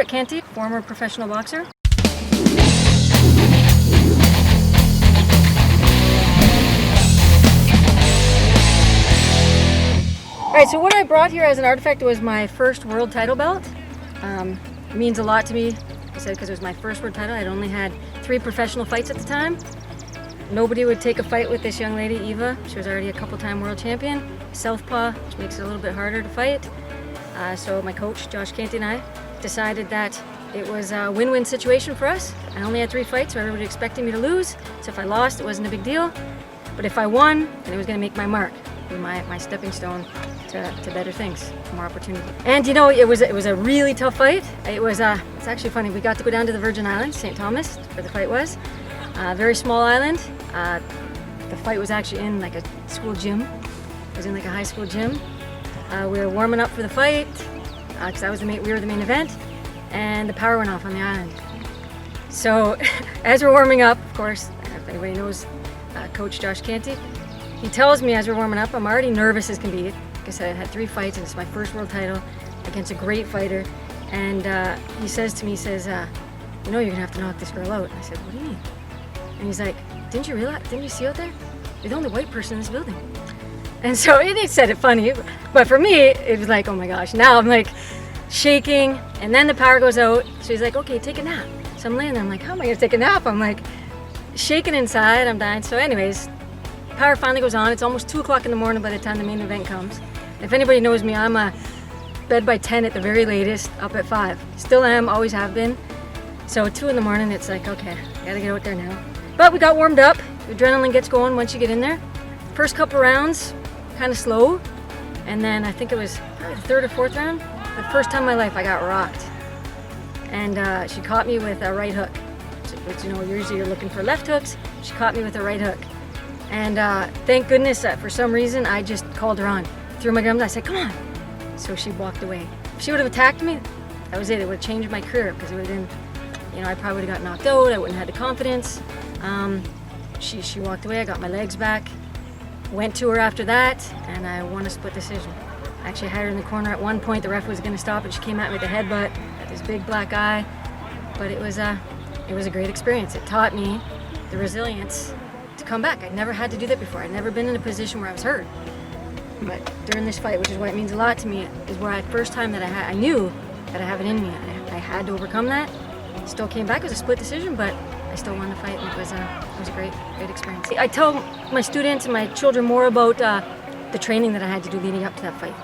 Canty, former professional boxer. Alright, so what I brought here as an artifact was my first world title belt. It means a lot to me, like I said, because it was my first world title. I'd only had 3 professional fights at the time. Nobody would take a fight with this young lady, Eva. She was already a couple-time world champion. Southpaw, which makes it a little bit harder to fight. So my coach, Josh Canty, and I decided that it was a win-win situation for us. I only had 3 fights, so everybody expected me to lose. So if I lost, it wasn't a big deal. But if I won, then it was going to make my mark, my stepping stone to better things, more opportunity. And you know, it was a really tough fight. It's actually funny. We got to go down to the Virgin Islands, St. Thomas, where the fight was. Very small island. The fight was actually in like a school gym. It was in like a high school gym. We were warming up for the fight because we were the main event, and the power went off on the island. So as we're warming up, of course, if anybody knows Coach Josh Canty, he tells me as we're warming up, I'm already nervous as can be. Like I said, I had 3 fights and it's my first world title against a great fighter. And he says to me, you know, you're gonna have to knock this girl out. And I said, what do you mean? And he's like, didn't you see out there? You're the only white person in this building. And so he said it funny, but for me, it was like, oh my gosh, now I'm like shaking, and then the power goes out. So he's like, okay, take a nap. So I'm laying there, I'm like, how am I gonna take a nap? I'm like shaking inside, I'm dying. So anyways, power finally goes on. It's almost 2 o'clock in the morning by the time the main event comes. If anybody knows me, I'm a bed by 10 at the very latest, up at 5. Still am, always have been. So 2 in the morning, it's like, okay, gotta get out there now. But we got warmed up. The adrenaline gets going once you get in there. First couple rounds, kind of slow. And then I think it was probably the 3rd or 4th round. The first time in my life I got rocked. And she caught me with a right hook. Which, you know, usually you're looking for left hooks. She caught me with a right hook. And thank goodness that for some reason I just called her on. Threw my gums, I said, come on. So she walked away. If she would have attacked me, that was it. It would have changed my career because it would have been, you know, I probably would have got knocked out. I wouldn't have had the confidence. She walked away, I got my legs back. Went to her after that, and I won a split decision. I actually had her in the corner at one point. The ref was going to stop it. She came at me with a headbutt, got this big black eye. But it was a great experience. It taught me the resilience to come back. I'd never had to do that before. I'd never been in a position where I was hurt. But during this fight, which is why it means a lot to me, is where first time that I knew that I have it in me. I had to overcome that. Still came back. It was a split decision, but I still won the fight, and it was a great experience. I tell my students and my children more about the training that I had to do leading up to that fight.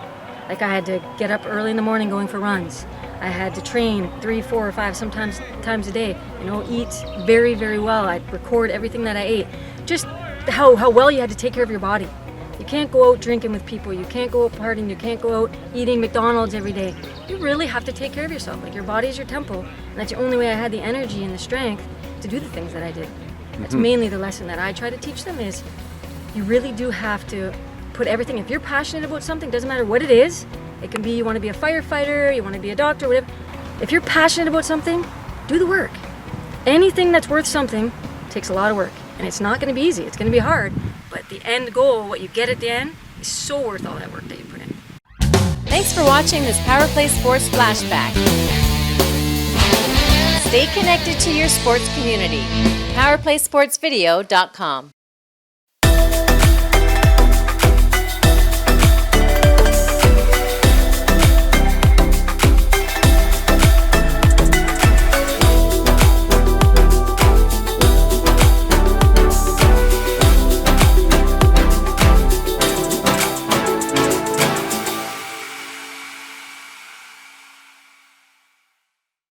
Like I had to get up early in the morning going for runs. I had to train 3, 4, or 5 sometimes times a day. You know, eat very, very well. I'd record everything that I ate. Just how well you had to take care of your body. You can't go out drinking with people. You can't go out partying. You can't go out eating McDonald's every day. You really have to take care of yourself. Like your body is your temple, and that's the only way I had the energy and the strength to do the things that I did. That's mainly the lesson that I try to teach them is you really do have to put everything, if you're passionate about something, doesn't matter what it is, it can be you want to be a firefighter, you want to be a doctor, whatever. If you're passionate about something, do the work. Anything that's worth something takes a lot of work, and it's not going to be easy, it's going to be hard, but the end goal, what you get at the end, is so worth all that work that you put in. Thanks for watching this Power Play Sports Flashback. Stay connected to your sports community. PowerPlaySportsVideo.com